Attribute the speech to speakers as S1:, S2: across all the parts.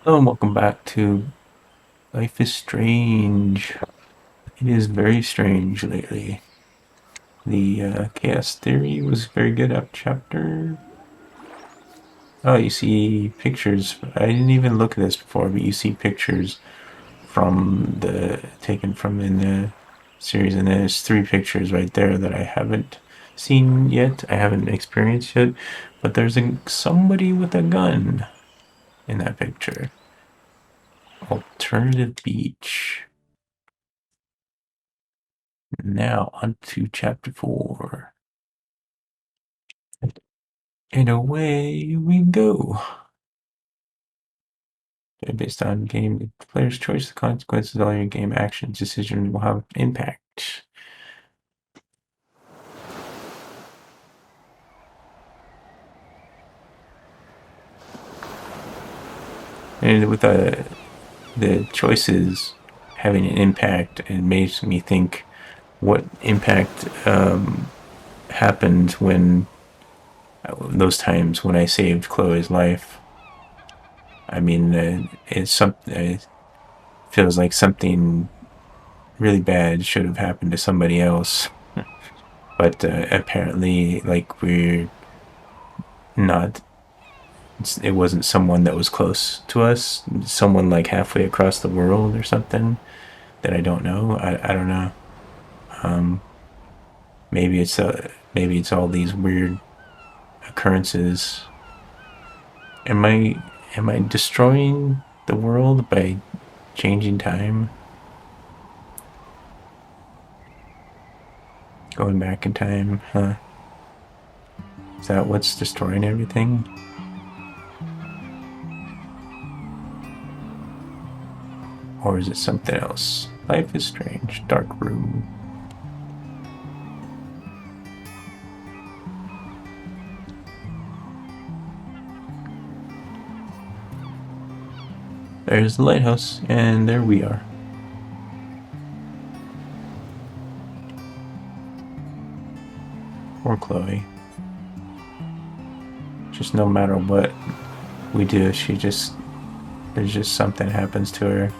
S1: Hello and welcome back to Life is Strange. It is very strange lately. The chaos theory was very good up chapter. Oh, you see pictures. I didn't even look at this before, but you see pictures from the taken from in the series, and there's three pictures right there that I haven't seen yet. I haven't experienced yet, but there's somebody with a gun in that picture. Alternative beach. Now, on to chapter 4. And away we go. Based on game player's choice, the consequences of all your game actions, decisions will have impact. And with the choices having an impact, it makes me think what impact happened when those times when I saved Chloe's life. I mean, it feels like something really bad should have happened to somebody else, but apparently, like we're not. It wasn't someone that was close to us. Someone like halfway across the world or something that I don't know. I don't know. Um, maybe it's all these weird occurrences. Am I destroying the world by changing time? Going back in time, huh? Is that what's destroying everything? Or is it something else? Life is strange. Dark room. There's the lighthouse, and there we are. Poor Chloe. Just no matter what we do, there's just something happens to her.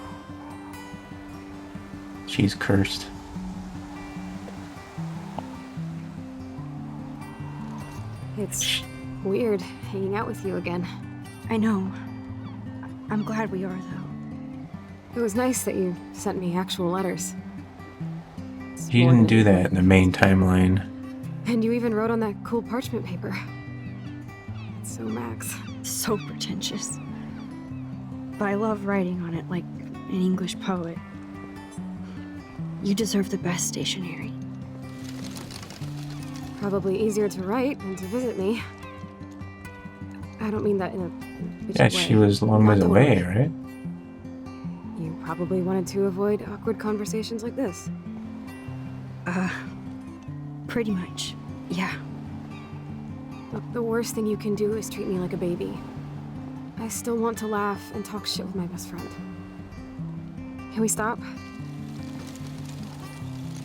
S1: She's cursed.
S2: It's weird hanging out with you again.
S3: I know. I'm glad we are, though.
S2: It was nice that you sent me actual letters.
S1: She didn't do that in the main timeline.
S2: And you even wrote on that cool parchment paper. It's so Max.
S3: So pretentious. But I love writing on it like an English poet. You deserve the best stationery.
S2: Probably easier to write than to visit me. I don't mean that in a bitchy
S1: Yeah,
S2: way.
S1: she was a long ways away, right?
S2: You probably wanted to avoid awkward conversations like this.
S3: Pretty much. Yeah.
S2: Look, the worst thing you can do is treat me like a baby. I still want to laugh and talk shit with my best friend. Can we stop?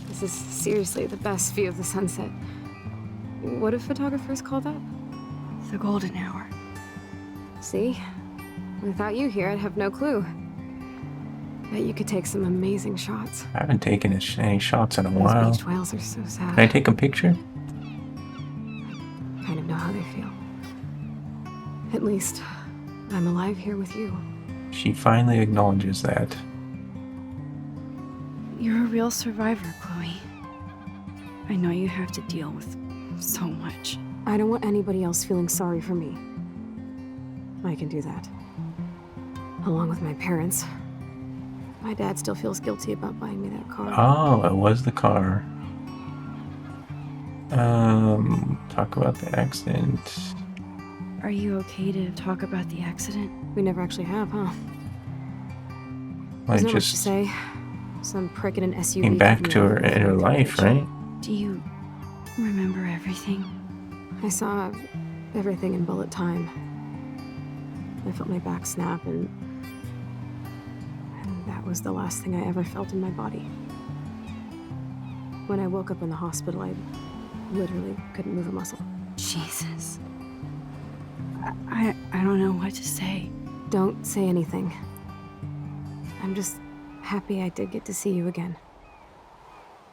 S2: This is seriously the best view of the sunset. What do photographers call that?
S3: The golden hour.
S2: See? Without you here, I'd have no clue. Bet you could take some amazing shots.
S1: I haven't taken any shots in a
S2: Those
S1: while.
S2: beach whales are so sad.
S1: Can I take a picture?
S2: Kind of know how they feel. At least, I'm alive here with you.
S1: She finally acknowledges that.
S3: You're a real survivor, Chloe. I know you have to deal with so much.
S2: I don't want anybody else feeling sorry for me. I can do that. Along with my parents. My dad still feels guilty about buying me that car.
S1: Oh, it was the car. Talk about the accident.
S3: Are you okay to talk about the accident?
S2: We never actually have, huh?
S1: I
S2: There's not much to
S1: just
S2: say. Some prick in an SUV
S1: came back
S2: cut
S1: to
S2: me
S1: her
S2: off
S1: in her
S2: before
S1: life,
S2: the
S1: right?
S3: Do you remember everything?
S2: I saw everything in bullet time. I felt my back snap, and that was the last thing I ever felt in my body. When I woke up in the hospital, I literally couldn't move a muscle.
S3: Jesus. I don't know what to say.
S2: Don't say anything. I'm just happy I did get to see you again.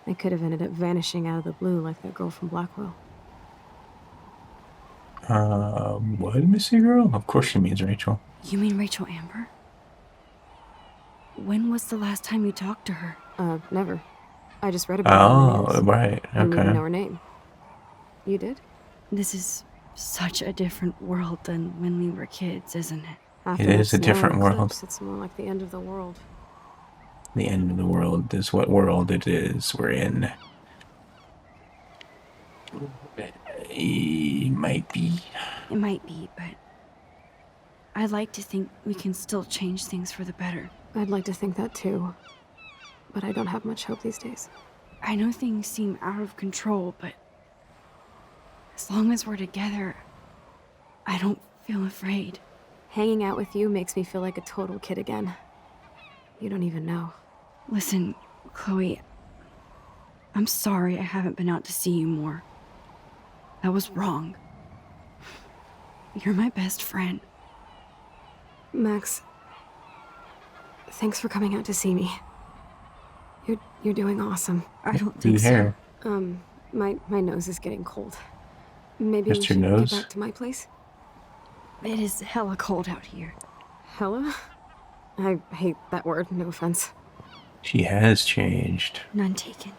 S2: I could have ended up vanishing out of the blue like that girl from Blackwell.
S1: What, Missy Girl? Of course she means Rachel.
S3: You mean Rachel Amber? When was the last time you talked to her?
S2: Never. I just read about her in the
S1: Oh,
S2: news.
S1: right.
S2: I didn't even
S1: Okay.
S2: know her name. You did?
S3: This is such a different world than when we were kids, isn't it?
S2: After
S1: It
S2: that
S1: is a
S2: snow
S1: different world.
S2: eclipse, it's more like the end of the world.
S1: The end of the world is what world it is we're in. It might be.
S3: It might be, but I'd like to think we can still change things for the better.
S2: I'd like to think that too. But I don't have much hope these days.
S3: I know things seem out of control, but as long as we're together, I don't feel afraid.
S2: Hanging out with you makes me feel like a total kid again. You don't even know.
S3: Listen, Chloe, I'm sorry I haven't been out to see you more. That was wrong. You're my best friend.
S2: Max, thanks for coming out to see me. You're doing awesome.
S3: I don't
S1: Do
S3: think so.
S1: hair.
S2: My nose is getting cold. Maybe
S1: Just
S2: we
S1: your
S2: should
S1: nose?
S2: get back to my place?
S3: It is hella cold out here.
S2: Hella? I hate that word, no offense.
S1: She has changed.
S3: None taken.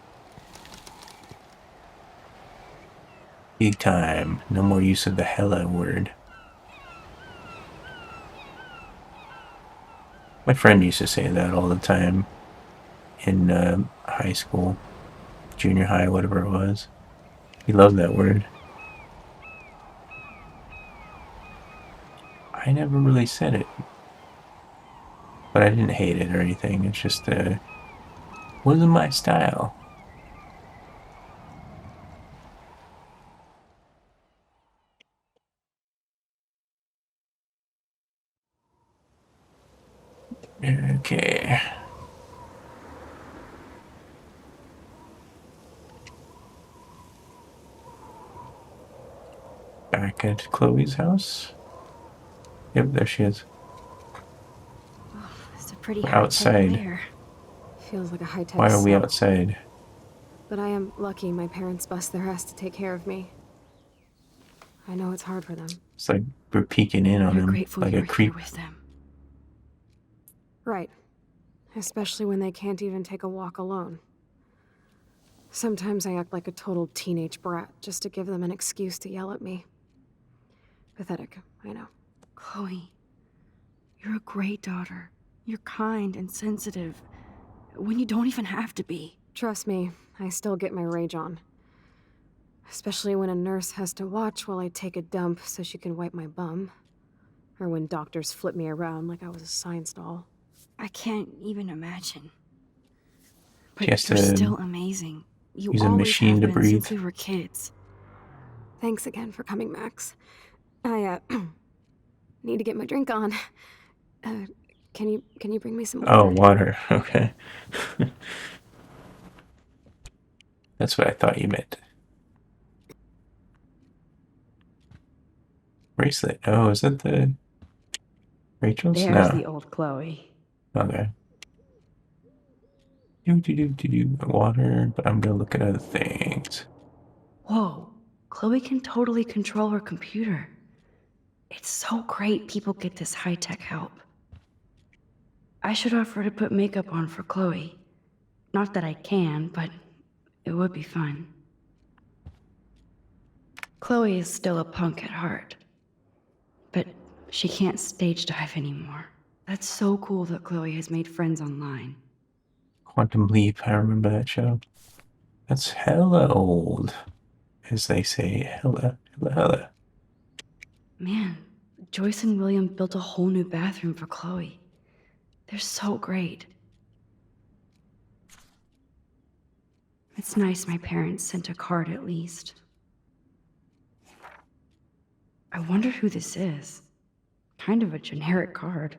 S1: Big time. No more use of the hella word. My friend used to say that all the time in high school, junior high, whatever it was. He loved that word. I never really said it. But I didn't hate it or anything. It's just, wasn't my style. Okay. Back at Chloe's house. Yep, there she is.
S3: It's a pretty
S1: We're
S3: high
S1: outside.
S3: there.
S2: Feels like a high-tech
S1: Why are we
S2: cell.
S1: outside?
S2: But I am lucky my parents bust their ass to take care of me. I know it's hard for them.
S1: It's like we're peeking in on
S3: You're
S1: him
S3: grateful
S1: like
S3: you're
S1: a creep.
S3: here with them.
S2: Right. Especially when they can't even take a walk alone. Sometimes I act like a total teenage brat just to give them an excuse to yell at me. Pathetic, I know.
S3: Chloe, you're a great daughter. You're kind and sensitive when you don't even have to be.
S2: Trust me, I still get my rage on. Especially when a nurse has to watch while I take a dump so she can wipe my bum. Or when doctors flip me around like I was a science doll.
S3: I can't even imagine. But
S1: She has
S3: you're
S1: to
S3: still amazing. You
S1: use a
S3: always
S1: machine
S3: have
S1: to
S3: been
S1: breathe.
S3: since we were kids.
S2: Thanks again for coming, Max. I, need to get my drink on. Can you bring me some water?
S1: Oh, water. Okay. That's what I thought you meant. Bracelet. Oh, is that the Rachel's?
S4: There's
S1: No.
S4: the old Chloe.
S1: Okay. Do water, but I'm gonna look at other things.
S3: Whoa, Chloe can totally control her computer. It's so great people get this high-tech help. I should offer to put makeup on for Chloe. Not that I can, but it would be fun. Chloe is still a punk at heart. But she can't stage dive anymore. That's so cool that Chloe has made friends online.
S1: Quantum Leap. I remember that show. That's hella old, as they say. Hella.
S3: Man, Joyce and William built a whole new bathroom for Chloe. They're so great. It's nice my parents sent a card at least. I wonder who this is. Kind of a generic card.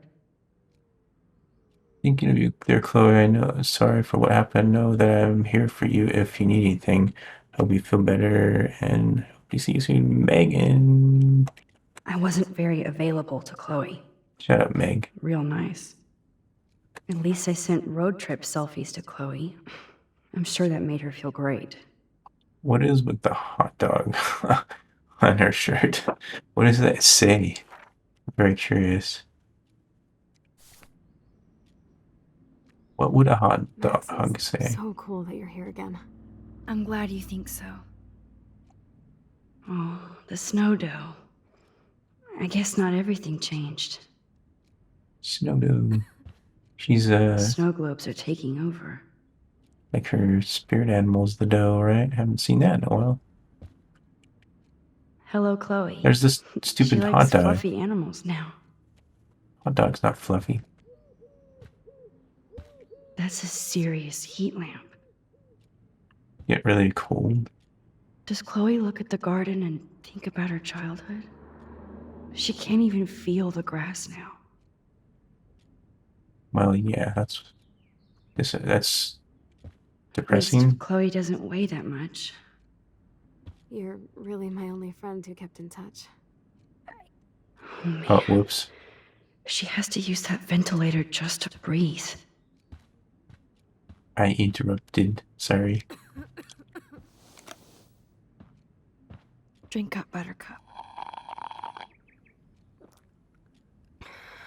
S1: Thinking of you there, Chloe. I know. Sorry for what happened. Know that I'm here for you if you need anything. Hope you feel better and hope to see you soon, Megan.
S3: I wasn't very available to Chloe.
S1: Shut up, Meg.
S3: Real nice. At least I sent road trip selfies to Chloe. I'm sure that made her feel great.
S1: What is with the hot dog on her shirt? What does that say? I'm very curious. What would a hot
S2: Max,
S1: dog
S2: it's
S1: say?
S2: so cool that you're here again.
S3: I'm glad you think so. Oh, the snow dough. I guess not everything changed.
S1: Snow dough. She's
S3: Snow globes are taking over.
S1: like her spirit animal's the dough, right? Haven't seen that in a while.
S3: Hello, Chloe.
S1: There's this
S3: She
S1: stupid
S3: likes
S1: hot dog.
S3: fluffy animals now.
S1: Hot dog's not fluffy.
S3: That's a serious heat lamp.
S1: Get really cold.
S3: Does Chloe look at the garden and think about her childhood? She can't even feel the grass now.
S1: Well, yeah, that's
S3: At
S1: depressing.
S3: least Chloe doesn't weigh that much.
S2: You're really my only friend who kept in touch.
S3: Oh, man.
S1: Oh, whoops.
S3: She has to use that ventilator just to breathe.
S1: I interrupted. Sorry.
S3: Drink up, Buttercup.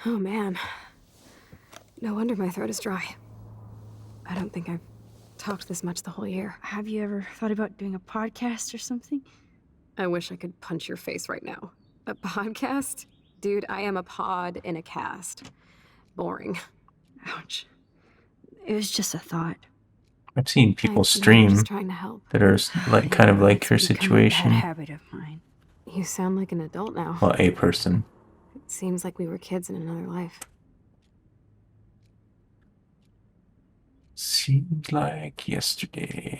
S2: Oh man. No wonder my throat is dry. I don't think I've talked this much the whole year.
S3: Have you ever thought about doing a podcast or something?
S2: I wish I could punch your face right now. A podcast? Dude, I am a pod in a cast. Boring.
S3: Ouch. It was just a thought.
S1: I've seen
S2: I
S1: people
S2: know, I'm
S1: stream
S2: just trying to help.
S1: that are like kind of like her
S3: It's become a bad
S1: situation.
S3: habit of mine.
S2: You sound like an adult now.
S1: Well, a person.
S2: It seems like we were kids in another life.
S1: Seems like yesterday.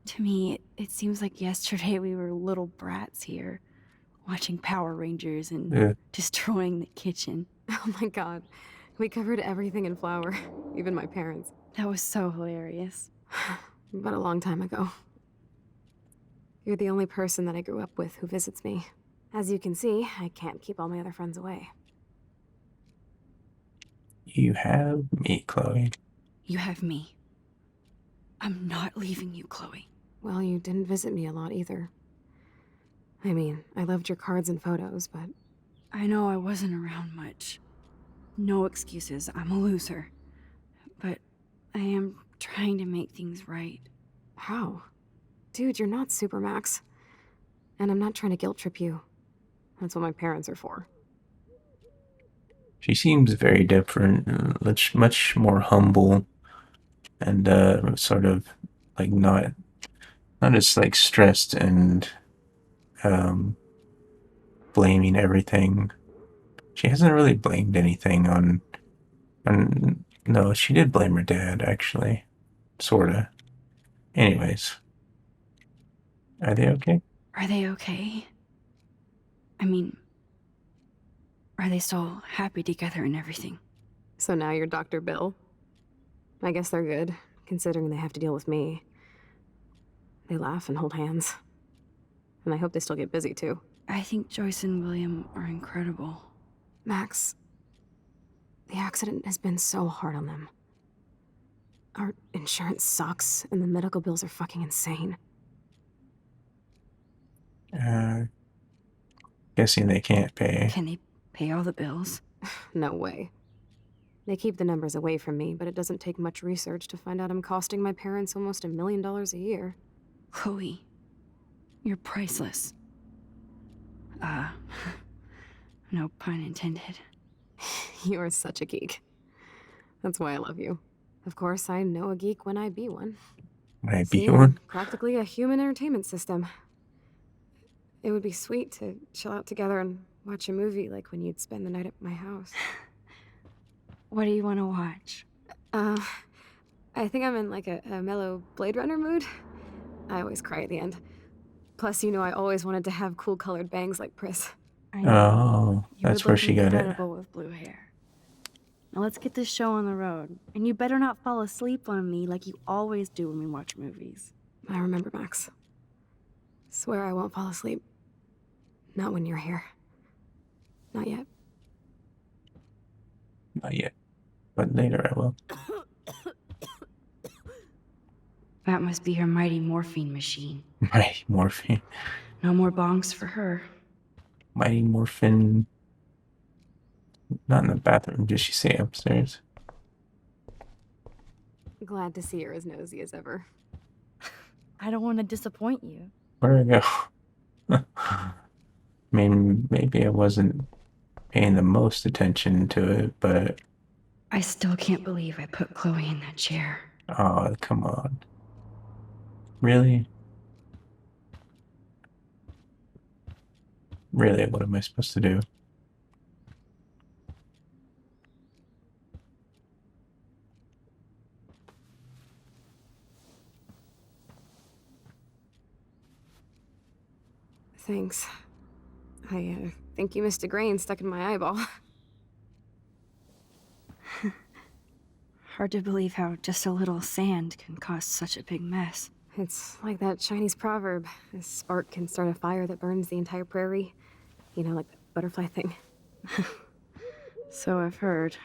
S3: To me, it seems like yesterday we were little brats here, watching Power Rangers and
S1: Yeah.
S3: destroying the kitchen.
S2: Oh my god. We covered everything in flour. Even my parents.
S3: That was so hilarious.
S2: But a long time ago. You're the only person that I grew up with who visits me. As you can see, I can't keep all my other friends away.
S1: You have me, Chloe.
S3: You have me. I'm not leaving you, Chloe.
S2: Well, you didn't visit me a lot either. I mean, I loved your cards and photos, but
S3: I know I wasn't around much. No excuses, I'm a loser. But I am trying to make things right.
S2: how? Dude, you're not Supermax. And I'm not trying to guilt trip you. That's what my parents are for.
S1: She seems very different, much more humble, and sort of like not as like stressed and blaming everything. She hasn't really blamed anything on. No, she did blame her dad actually, sorta. Anyways, are they okay?
S3: Are they okay? I mean, are they still happy together and everything?
S2: So now you're Dr. Bill? I guess they're good, considering they have to deal with me. They laugh and hold hands. And I hope they still get busy, too.
S3: I think Joyce and William are incredible.
S2: Max, the accident has been so hard on them. Our insurance sucks, and the medical bills are fucking insane.
S1: Guessing they can't pay.
S3: Can they pay all the bills?
S2: No way. They keep the numbers away from me, but it doesn't take much research to find out I'm costing my parents almost $1 million a year.
S3: Chloe, you're priceless. No pun intended.
S2: You are such a geek. That's why I love you. Of course, I know a geek when I be one.
S1: Might
S2: See,
S1: be
S2: I'm
S1: one.
S2: practically a human entertainment system. It would be sweet to chill out together and watch a movie like when you'd spend the night at my house.
S3: What do you want to watch?
S2: I think I'm in like a mellow Blade Runner mood. I always cry at the end. Plus, you know I always wanted to have cool colored bangs like Pris.
S3: I know.
S1: Oh,
S3: You
S1: that's
S3: would
S1: where
S3: look
S1: she got it.
S3: incredible with blue hair. Now let's get this show on the road. And you better not fall asleep on me like you always do when we watch movies.
S2: I remember, Max. Swear I won't fall asleep. Not when you're here. Not yet.
S1: Not yet, but later I will.
S3: That must be her mighty morphine machine.
S1: Mighty Morphin.
S3: No more bongs for her.
S1: Mighty Morphin. Not in the bathroom. Did she say upstairs?
S2: Glad to see you're as nosy as ever.
S3: I don't want to disappoint you.
S1: Where'd I go? I mean, maybe I wasn't paying the most attention to it, but
S3: I still can't believe I put Chloe in that chair.
S1: oh, come on. Really? Really, what am I supposed to do?
S2: Thanks. I think you missed a grain stuck in my eyeball.
S3: Hard to believe how just a little sand can cause such a big mess.
S2: It's like that Chinese proverb: a spark can start a fire that burns the entire prairie. You know, like the butterfly thing.
S3: So I've heard.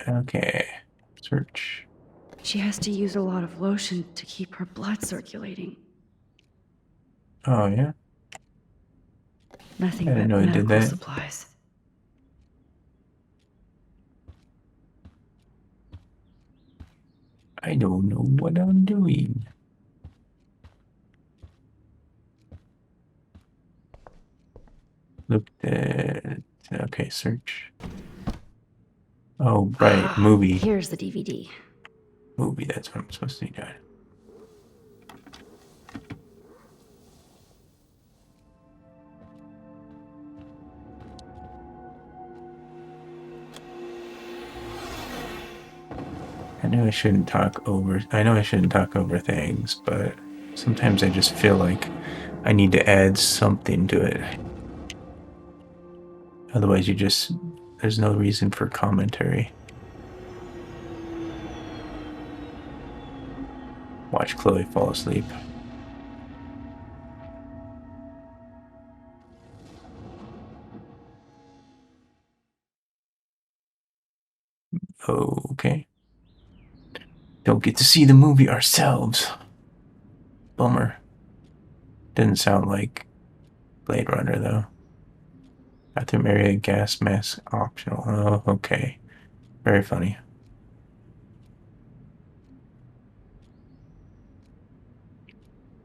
S1: Okay. Search.
S3: She has to use a lot of lotion to keep her blood circulating.
S1: Oh, yeah?
S3: Nothing
S1: I didn't
S3: but
S1: know it did
S3: medical
S1: that.
S3: supplies.
S1: I don't know what I'm doing. Look at... Okay, search. Oh, right. Movie.
S3: Here's the DVD.
S1: Movie, that's what I'm supposed to be doing. I know I shouldn't talk over things, but sometimes I just feel like I need to add something to it. Otherwise, there's no reason for commentary. Watch Chloe fall asleep. Okay. Don't get to see the movie ourselves. Bummer. Didn't sound like Blade Runner, though. Bathroom area, gas mask optional. Oh, okay. Very funny.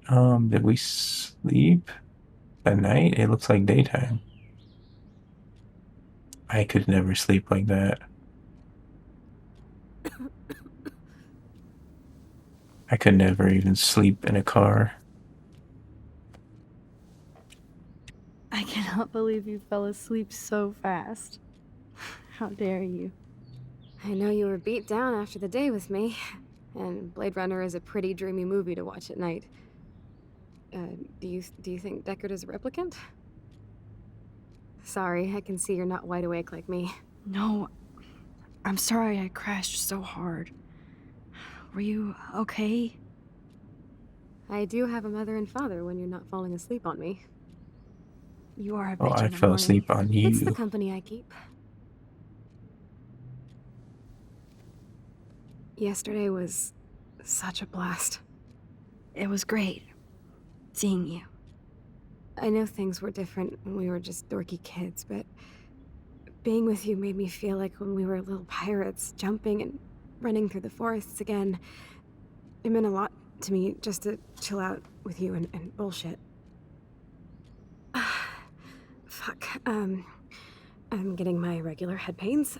S1: Did we sleep at night? It looks like daytime. I could never sleep like that. I could never even sleep in a car.
S3: I cannot believe you fell asleep so fast. How dare you?
S2: I know you were beat down after the day with me, and Blade Runner is a pretty dreamy movie to watch at night. Do you think Deckard is a replicant? Sorry, I can see you're not wide awake like me.
S3: No, I'm sorry I crashed so hard. Were you okay?
S2: I do have a mother and father when you're not falling asleep on me.
S3: You are a
S1: Oh,
S3: bitch
S1: I
S3: in the
S1: fell
S3: morning.
S1: asleep on you.
S2: It's the company I keep. Yesterday was such a blast.
S3: It was great seeing you.
S2: I know things were different when we were just dorky kids, but being with you made me feel like when we were little pirates, jumping and running through the forests again. It meant a lot to me just to chill out with you and bullshit. Fuck. I'm getting my regular head pains.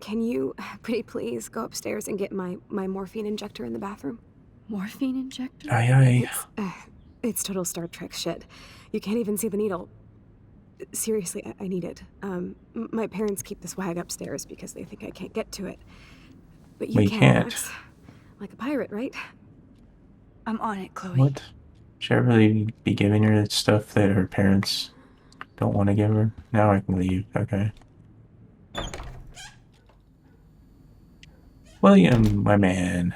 S2: Can you, pretty please, go upstairs and get my morphine injector in the bathroom?
S3: Morphine injector?
S1: Aye, aye.
S2: It's total Star Trek shit. You can't even see the needle. Seriously, I need it. My parents keep the swag upstairs because they think I can't get to it. But you
S1: Well, you
S2: can,
S1: can't.
S2: Max. Like a pirate, right?
S3: I'm on it, Chloe.
S1: What? Should I really be giving her stuff that her parents don't want to give her? Now I can leave. Okay. William, my man.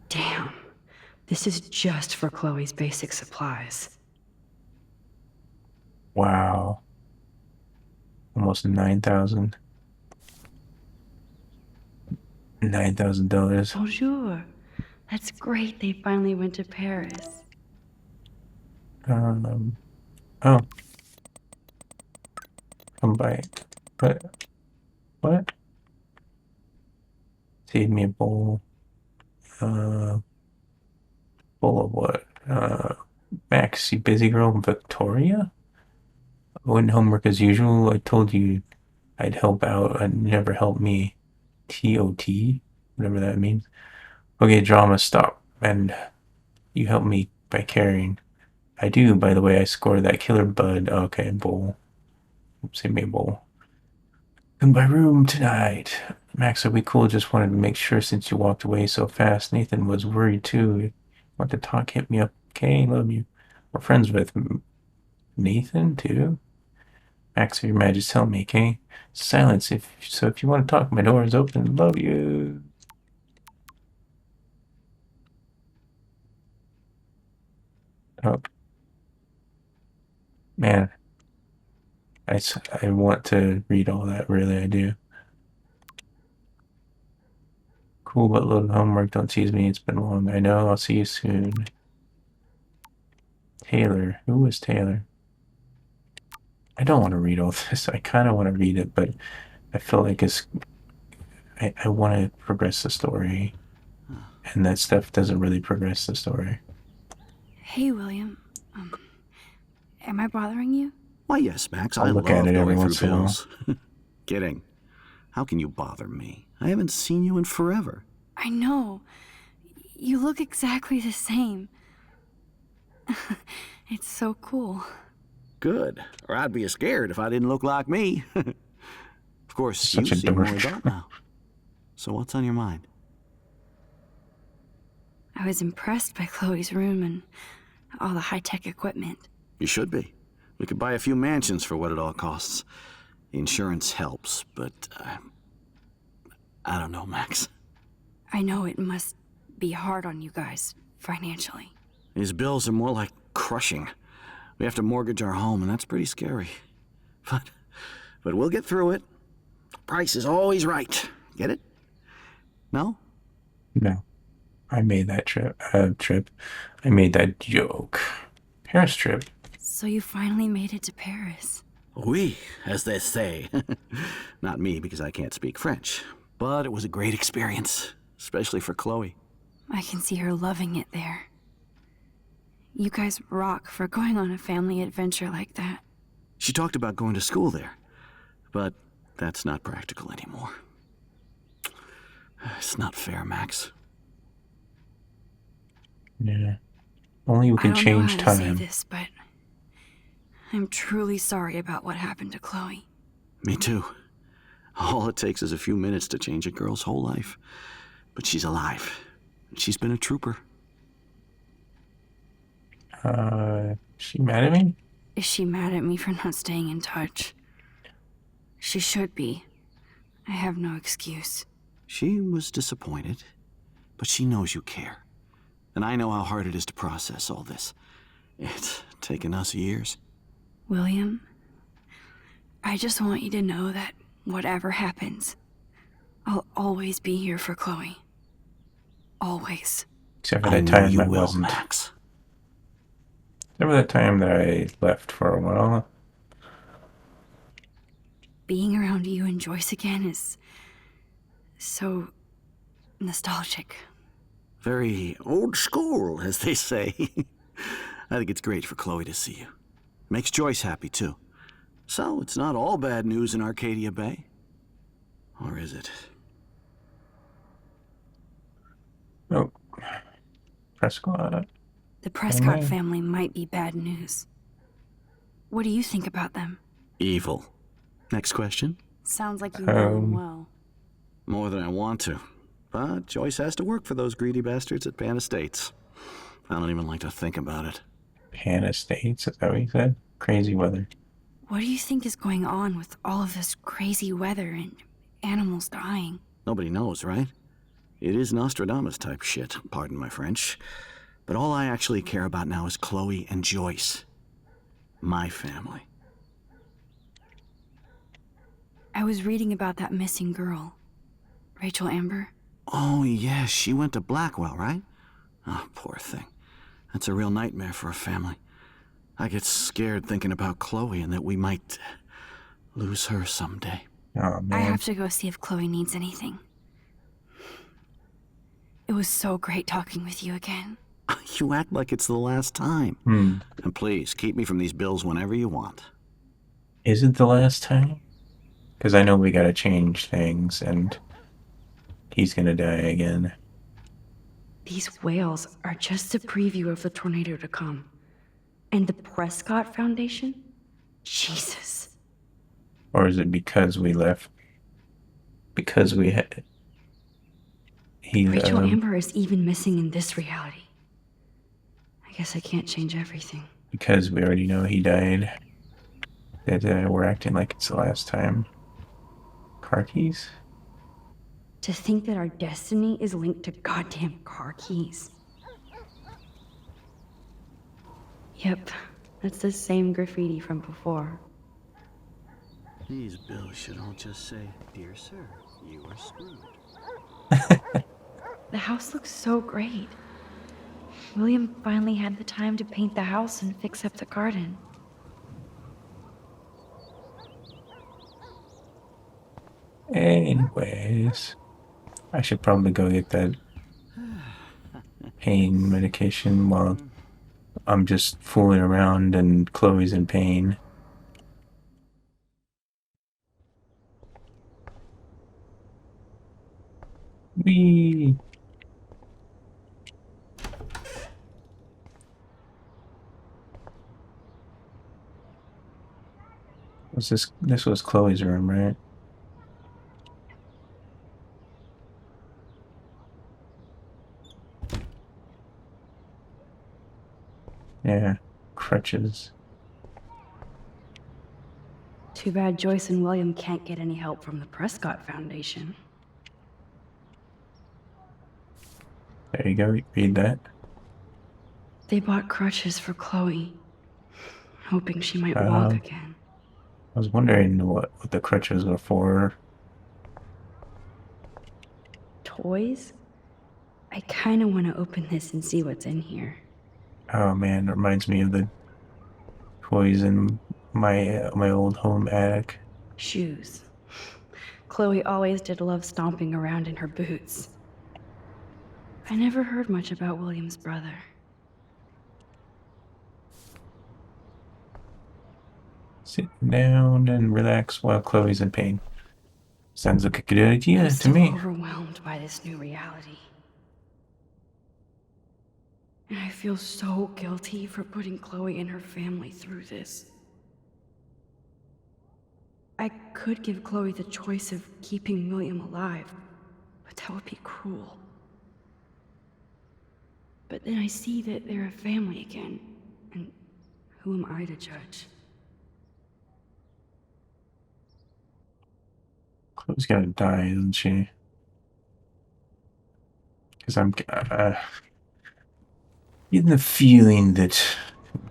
S3: Damn. This is just for Chloe's basic supplies.
S1: Wow. Almost 9,000. $9,000.
S3: Bonjour. That's great they finally went to Paris.
S1: Um, oh, come by. What? What? Save me a bowl. Uh, bowl of what? Max, you busy girl, Victoria? Wouldn't homework as usual. I told you I'd help out and never help me. TOT? Whatever that means. Okay, drama, stop. And you help me by carrying. I do, by the way, I scored that killer bud. Okay, bowl. Save me a bowl. In my room tonight. Max, are we cool? Just wanted to make sure since you walked away so fast. Nathan was worried too. Want to talk? Hit me up. Okay, love you. We're friends with Nathan too. Max, if your mad, just tell me, okay? Silence. If you want to talk, my door is open. Love you. Oh man, I want to read all that. Really, I do. Cool, but load homework. Don't tease me. It's been long. I know. I'll see you soon. Taylor. Who is Taylor? I don't want to read all this. I kind of want to read it, but I feel like I want to progress the story, and that stuff doesn't really progress the story.
S3: Hey, William. Am I bothering you?
S4: Why, yes, Max.
S1: I'll
S4: I
S1: look at
S4: love
S1: it every
S4: going
S1: once
S4: through
S1: in a while.
S4: bills. Kidding. How can you bother me? I haven't seen you in forever.
S3: I know. You look exactly the same. It's so cool.
S4: Good. Or I'd be scared if I didn't look like me. Of course,
S1: Such
S4: you
S1: a
S4: seem more
S1: dork.
S4: adult now. So what's on your mind?
S3: I was impressed by Chloe's room and all the high-tech equipment.
S4: You should be. We could buy a few mansions for what it all costs. The insurance helps, but I don't know, Max.
S3: I know it must be hard on you guys, financially.
S4: These bills are more like crushing. We have to mortgage our home, and that's pretty scary. But we'll get through it. Price is always right. Get it? No?
S1: No, I made that trip. I made that joke. Paris trip.
S3: So you finally made it to Paris.
S4: Oui, as they say. Not me, because I can't speak French. But it was a great experience, especially for Chloe.
S3: I can see her loving it there. You guys rock for going on a family adventure like that.
S4: She talked about going to school there, but that's not practical anymore. It's not fair, Max.
S1: Yeah. Only we can
S3: I don't
S1: change
S3: know how to say
S1: time.
S3: this, but I'm truly sorry about what happened to Chloe.
S4: Me too. All it takes is a few minutes to change a girl's whole life. But she's alive. She's been a trooper.
S1: She mad at me?
S3: Is she mad at me for not staying in touch? She should be. I have no excuse.
S4: She was disappointed, but she knows you care. And I know how hard it is to process all this. It's taken us years.
S3: William, I just want you to know that whatever happens, I'll always be here for Chloe. Always.
S1: Except for
S4: I
S1: that
S4: know
S1: time
S4: you
S1: I
S4: will,
S1: wasn't.
S4: Max.
S1: Except for that time that I left for a while.
S3: Being around you and Joyce again is so nostalgic.
S4: Very old school, as they say. I think it's great for Chloe to see you. Makes Joyce happy, too. So it's not all bad news in Arcadia Bay. Or is it?
S1: Oh. Prescott.
S3: The Prescott
S1: Amen.
S3: family might be bad news. What do you think about them?
S4: Evil. Next question.
S3: Sounds like you know them
S1: Um,
S3: well.
S4: More than I want to. But Joyce has to work for those greedy bastards at Pan Estates. I don't even like to think about it.
S1: Pan Estates, is that what you said? Crazy weather.
S3: What do you think is going on with all of this crazy weather and animals dying?
S4: Nobody knows, right? It is Nostradamus type shit, pardon my French. But all I actually care about now is Chloe and Joyce. My family.
S3: I was reading about that missing girl, Rachel Amber.
S4: Oh, yeah, she went to Blackwell, right? Oh, poor thing. That's a real nightmare for a family. I get scared thinking about Chloe and that we might lose her someday.
S1: Oh,
S3: I
S1: man.
S3: have to go see if Chloe needs anything. It was so great talking with you again.
S4: You act like it's the last time.
S1: Hmm.
S4: And please, keep me from these bills whenever you want.
S1: Is it the last time? Because I know we gotta change things, and he's gonna die again.
S3: These whales are just a preview of the tornado to come. And the Prescott Foundation? Jesus.
S1: Or is it because we left? Because we had... He,
S3: Rachel Amber is even missing in this reality. I guess I can't change everything.
S1: because we already know he died, that we're acting like it's the last time. Car keys?
S3: To think that our destiny is linked to goddamn car keys. Yep, that's the same graffiti from before.
S4: These bills should all just say, "Dear sir, you are screwed."
S3: The house looks so great. William finally had the time to paint the house and fix up the garden.
S1: Anyways, I should probably go get that pain medication while I'm just fooling around and Chloe's in pain. Whee! Was this? This was Chloe's room, right? Yeah, crutches.
S3: Too bad Joyce and William can't get any help from the Prescott Foundation.
S1: There you go. Read that.
S3: They bought crutches for Chloe, hoping she might walk again.
S1: I was wondering what the crutches were for.
S3: Toys? I kinda wanna open this and see what's in here.
S1: Oh man, it reminds me of the toys in my my old home attic.
S3: Shoes. Chloe always did love stomping around in her boots. I never heard much about William's brother.
S1: Sit down and relax while Chloe's in pain. Sounds like a good idea
S3: I'm
S1: to
S3: still
S1: me.
S3: overwhelmed by this new reality. And I feel so guilty for putting Chloe and her family through this. I could give Chloe the choice of keeping William alive, but that would be cruel. But then I see that they're a family again, and who am I to judge?
S1: Chloe's gonna die, isn't she? Because I'm getting the feeling that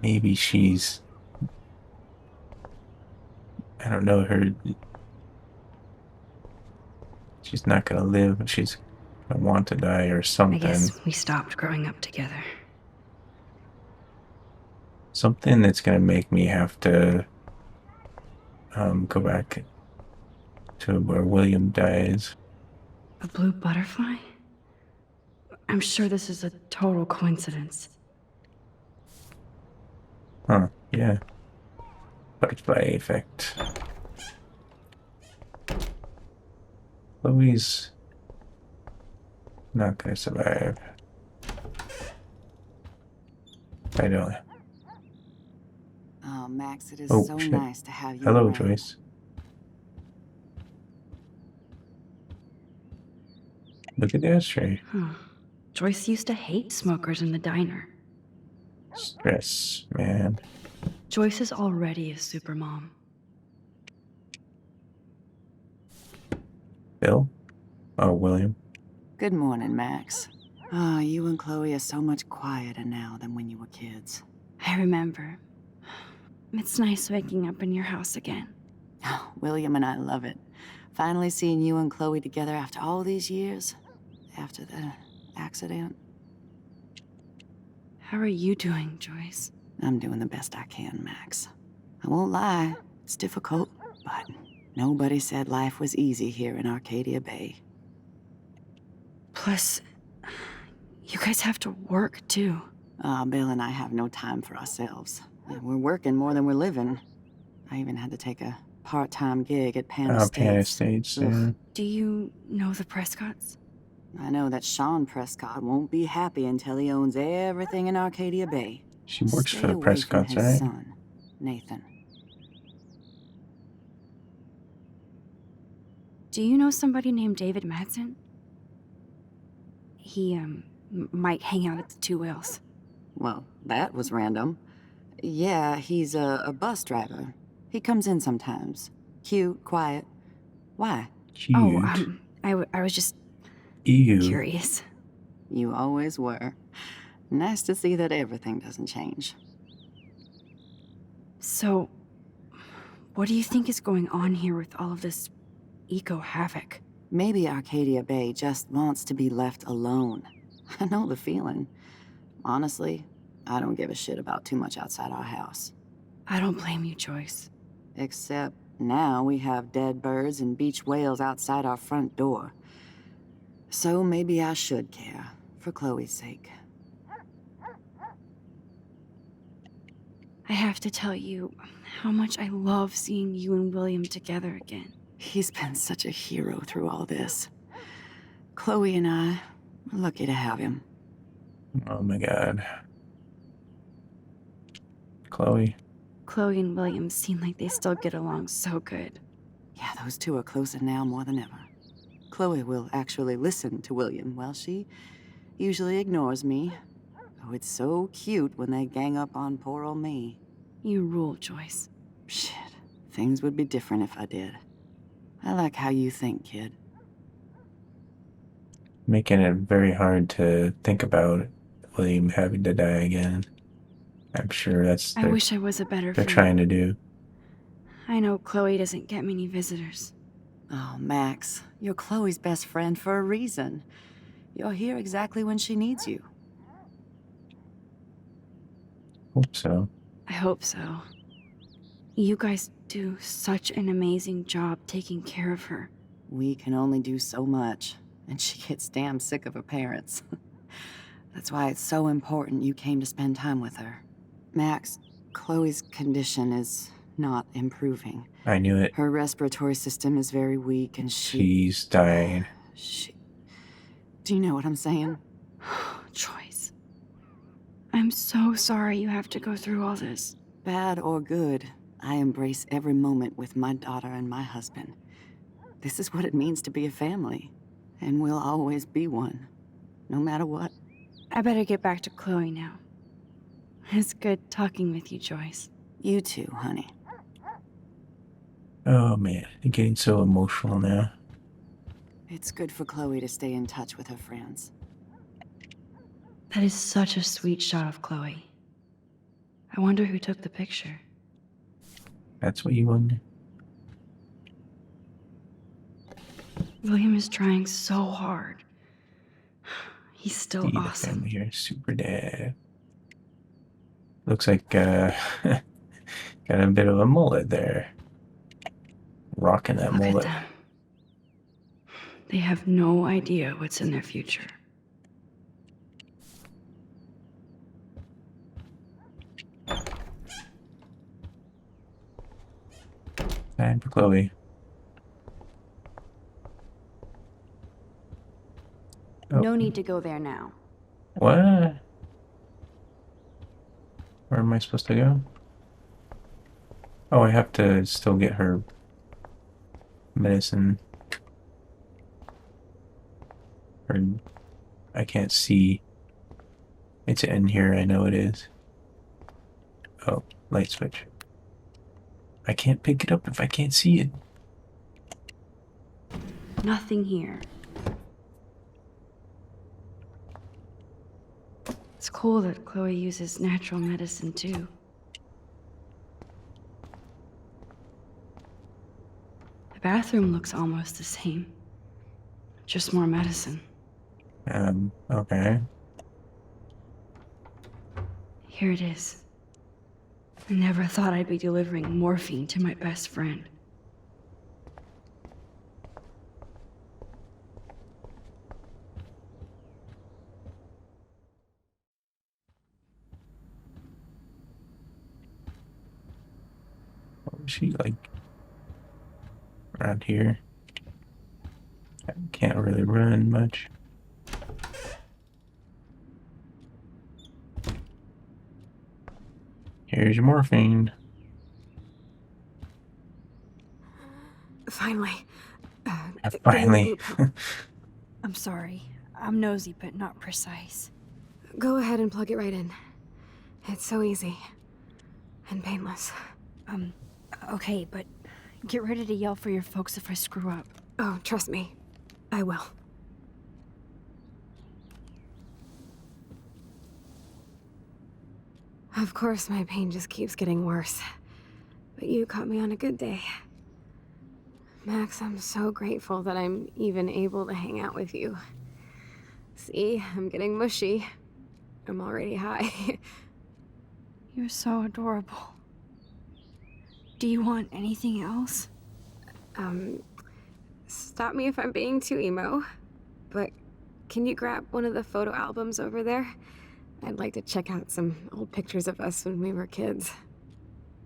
S1: maybe she's, I don't know, she's not gonna live. She's gonna want to die or
S3: I
S1: something.
S3: guess we stopped growing up together.
S1: Something that's gonna make me have to go back to where William dies.
S3: A blue butterfly? I'm sure this is a total coincidence.
S1: Huh, yeah. Butterfly effect. Chloe's not gonna survive. I don't.
S5: Oh, Max, it is
S1: Oh,
S5: so
S1: shit.
S5: nice to have you
S1: Hello,
S5: around.
S1: Joyce. Look at the ashtray.
S3: Huh. Joyce used to hate smokers in the diner.
S1: Stress, man.
S3: Joyce is already a supermom.
S1: Bill? Oh, William.
S5: Good morning, Max. Ah, you and Chloe are so much quieter now than when you were kids.
S3: I remember. It's nice waking up in your house again.
S5: William and I love it. Finally seeing you and Chloe together after all these years, after the accident.
S3: How are you doing, Joyce?
S5: I'm doing the best I can, Max. I won't lie, it's difficult, but nobody said life was easy here in Arcadia Bay.
S3: Plus, you guys have to work, too.
S5: Bill and I have no time for ourselves. We're working more than we're living. I even had to take a part-time gig at Pan
S1: Pan
S5: Estates.
S1: Estates.
S5: Ugh.
S3: Do you know the Prescotts?
S5: I know that Sean Prescott won't be happy until he owns everything in Arcadia Bay.
S1: She works
S5: Stay
S1: for the
S5: away from
S1: Prescotts,
S5: his
S1: right?
S5: son, Nathan.
S3: Do you know somebody named David Madsen? He, might hang out at the Two Whales.
S5: Well, that was random. Yeah, he's a bus driver. He comes in sometimes. Cute, quiet. Why?
S1: Cute.
S3: Oh, I was just
S1: Ew.
S3: curious.
S5: You always were. Nice to see that everything doesn't change.
S3: So, what do you think is going on here with all of this eco-havoc?
S5: Maybe Arcadia Bay just wants to be left alone. I know the feeling. Honestly, I don't give a shit about too much outside our house.
S3: I don't blame you, Joyce.
S5: Except now we have dead birds and beach whales outside our front door. So maybe I should care, for Chloe's sake.
S3: I have to tell you how much I love seeing you and William together again.
S5: He's been such a hero through all this. Chloe and I are lucky to have him.
S1: Oh my god. Chloe.
S3: Chloe and William seem like they still get along so good.
S5: Yeah, those two are closer now more than ever. Chloe will actually listen to William, while she usually ignores me. Oh, it's so cute when they gang up on poor old me.
S3: You rule, Joyce.
S5: Shit, things would be different if I did. I like how you think, kid.
S1: Making it very hard to think about William having to die again. I'm sure that's
S3: I wish I was a better
S1: they're
S3: friend.
S1: trying to do.
S3: I know Chloe doesn't get many visitors.
S5: Oh, Max, you're Chloe's best friend for a reason. You're here exactly when she needs you.
S1: Hope so.
S3: I hope so. You guys do such an amazing job taking care of her.
S5: We can only do so much, and she gets damn sick of her parents. That's why it's so important you came to spend time with her. Max, Chloe's condition is not improving.
S1: I knew it.
S5: Her respiratory system is very weak, and
S1: She's dying.
S5: Do you know what I'm saying?
S3: Joyce. I'm so sorry you have to go through all this.
S5: Bad or good, I embrace every moment with my daughter and my husband. This is what it means to be a family, and we'll always be one, no matter what.
S3: I better get back to Chloe now. It's good talking with you, Joyce.
S5: You too, honey.
S1: Oh man, I'm getting so emotional now.
S5: It's good for Chloe to stay in touch with her friends.
S3: That is such a sweet shot of Chloe. I wonder who took the picture.
S1: That's what you wonder?
S3: William is trying so hard. He's still
S1: The
S3: awesome.
S1: family here, super dad. Looks like got a bit of a mullet there. Rocking that
S3: Look at
S1: mullet.
S3: them. They have no idea what's in their future.
S1: Time for Chloe. Oh,
S3: No need to go there now.
S1: what? Where am I supposed to go? Oh, I have to still get her medicine. Or I can't see. It's in here, I know it is. Oh, light switch. I can't pick it up if I can't see it.
S3: Nothing here. It's cool that Chloe uses natural medicine too. I bathroom looks almost the same. Just more medicine.
S1: Okay.
S3: Here it is. I never thought I'd be delivering morphine to my best friend.
S1: What was she like? Around here? I can't really run much. Here's your morphine.
S2: Finally.
S1: Finally.
S6: I'm sorry. I'm nosy, but not precise.
S2: Go ahead and plug it right in. It's so easy. And painless.
S6: Okay, but get ready to yell for your folks if I screw up.
S2: Oh, trust me. I will. Of course, my pain just keeps getting worse. But you caught me on a good day. Max, I'm so grateful that I'm even able to hang out with you. See, I'm getting mushy. I'm already high.
S6: You're so adorable. Do you want anything else?
S2: Stop me if I'm being too emo, but can you grab one of the photo albums over there? I'd like to check out some old pictures of us when we were kids.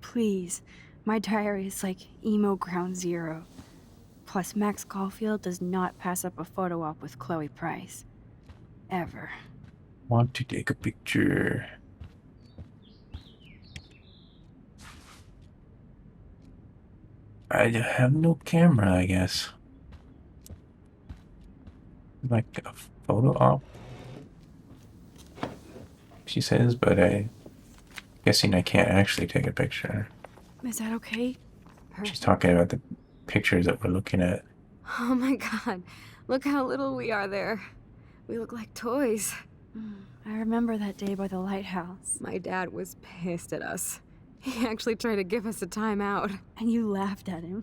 S6: Please. My diary is like emo ground zero. Plus, Max Caulfield does not pass up a photo op with Chloe Price. Ever.
S1: Want to take a picture. I have no camera, I guess. Like a photo op, she says, but I'm guessing I can't actually take a picture.
S6: Is that okay?
S1: She's talking about the pictures that we're looking at.
S2: Oh my god, look how little we are there. We look like toys.
S6: I remember that day by the lighthouse.
S2: My dad was pissed at us. He actually tried to give us a timeout.
S6: And you laughed at him.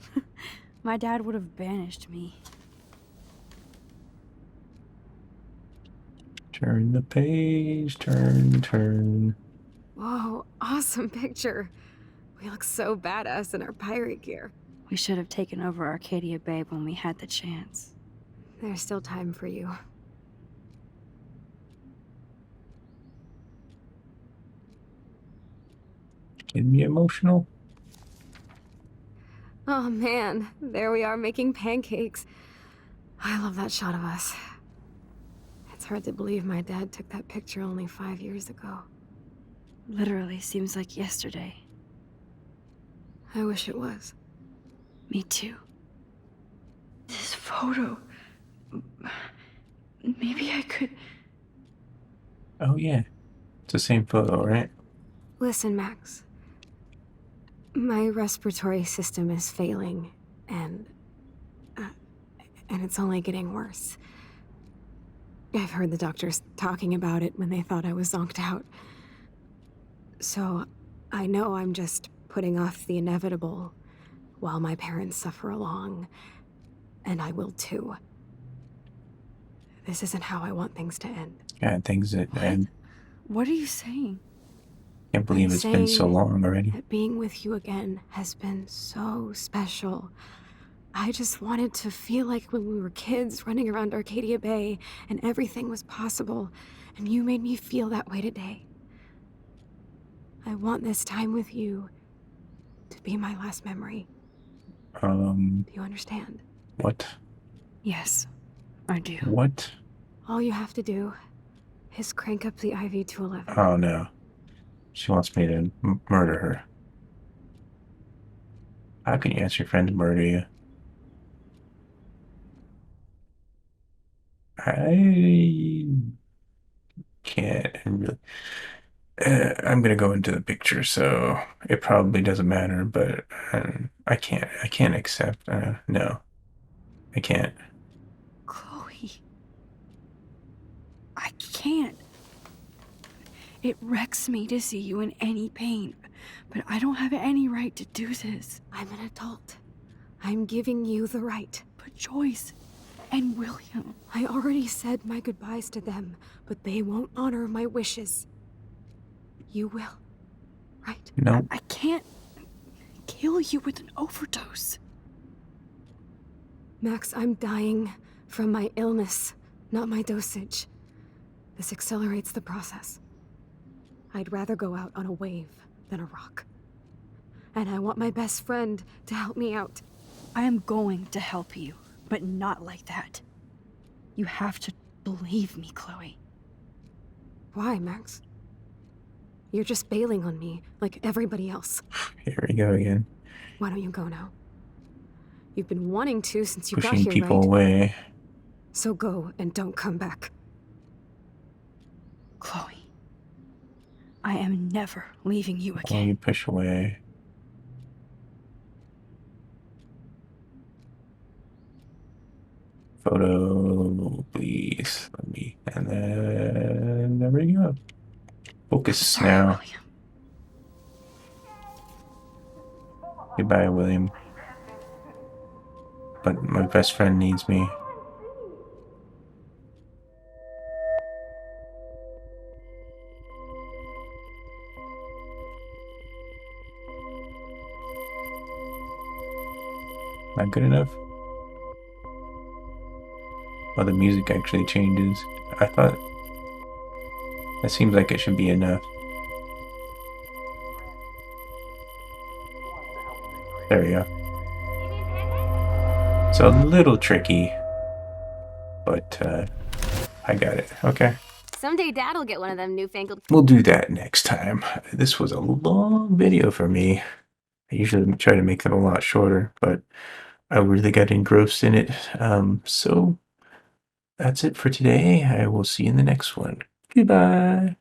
S6: My dad would have banished me.
S1: Turn the page, turn.
S2: Whoa, awesome picture. We look so badass in our pirate gear.
S6: We should have taken over Arcadia Bay when we had the chance.
S2: There's still time for you.
S1: Getting me emotional.
S2: Oh man, there we are making pancakes. I love that shot of us. It's hard to believe my dad took that picture only 5 years ago.
S6: Literally seems like yesterday.
S2: I wish it was.
S6: Me too.
S3: This photo. Maybe I could.
S1: Oh yeah, it's the same photo, right?
S2: Listen, Max. My respiratory system is failing, and it's only getting worse. I've heard the doctors talking about it when they thought I was zonked out. So, I know I'm just putting off the inevitable while my parents suffer along, and I will too. This isn't how I want things to end.
S1: Yeah, things that I
S6: What are you saying?
S1: can't believe
S2: I'm
S1: it's been so
S2: saying
S1: long already.
S2: that being with you again has been so special. I just wanted to feel like when we were kids running around Arcadia Bay and everything was possible, and you made me feel that way today. I want this time with you to be my last memory. Do you understand?
S1: What?
S6: Yes, I do.
S1: What?
S2: All you have to do is crank up the IV to 11.
S1: Oh no. She wants me to murder her. How can you ask your friend to murder you? I can't really. I'm gonna go into the picture, so it probably doesn't matter. But I can't. I can't accept. No, I can't.
S6: Chloe. I can't. It wrecks me to see you in any pain, but I don't have any right to do this.
S2: I'm an adult. I'm giving you the right.
S6: But Joyce and William.
S2: I already said my goodbyes to them, but they won't honor my wishes. You will, right?
S1: No.
S6: I can't kill you with an overdose.
S2: Max, I'm dying from my illness, not my dosage. This accelerates the process. I'd rather go out on a wave than a rock. And I want my best friend to help me out.
S6: I am going to help you, but not like that. You have to believe me, Chloe.
S2: Why, Max? You're just bailing on me, like everybody else.
S1: Here we go again.
S2: Why don't you go now? You've been wanting to since you got
S1: Pushing
S2: here,
S1: people
S2: right?
S1: away.
S2: So go and don't come back.
S6: Chloe, I am never leaving you
S1: Why
S6: again.
S1: you push away? Photo, please. Let me. And then there we go. Focus
S6: Sorry,
S1: now.
S6: William.
S1: Goodbye, William. But my best friend needs me. Not good enough? Oh, the music actually changes. I thought that seems like it should be enough. There we go. It's a little tricky, but I got it. Okay.
S7: Someday Dad'll get one of them newfangled.
S1: We'll do that next time. This was a long video for me. I usually try to make them a lot shorter, but I really got engrossed in it. So that's it for today. I will see you in the next one. Goodbye.